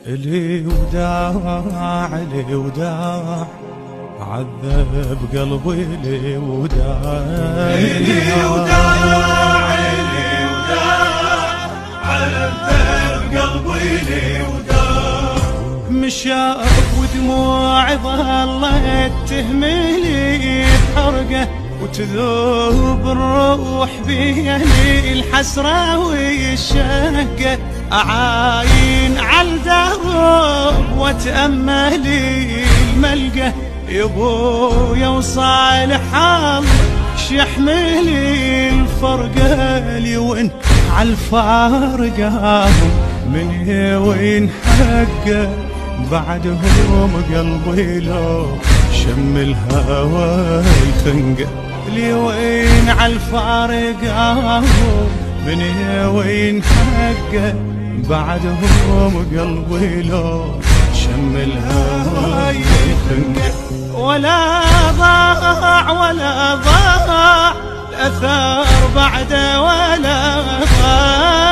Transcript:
لي وداع لي وداع عذب قلبي لي وداع لي وداع لي وداع عذب قلبي لي وداع. مشاف ودموع ظلت تهملي بحرقه وتذوب الروح بيني الحسرة والشقة أعاين عالدرب وتأملي الملقى يبويا وصالح الله شحملي الفرقة لي وين عالفارقة من وين حقه بعدهم قلبي لو شم الهوى الخنقه لي وين عالفارقة من وين حقه بعدهم قلبي لو شم الهوى الخنقه ولا ضاع ولا ضاع الأثر بعده ولا ضاع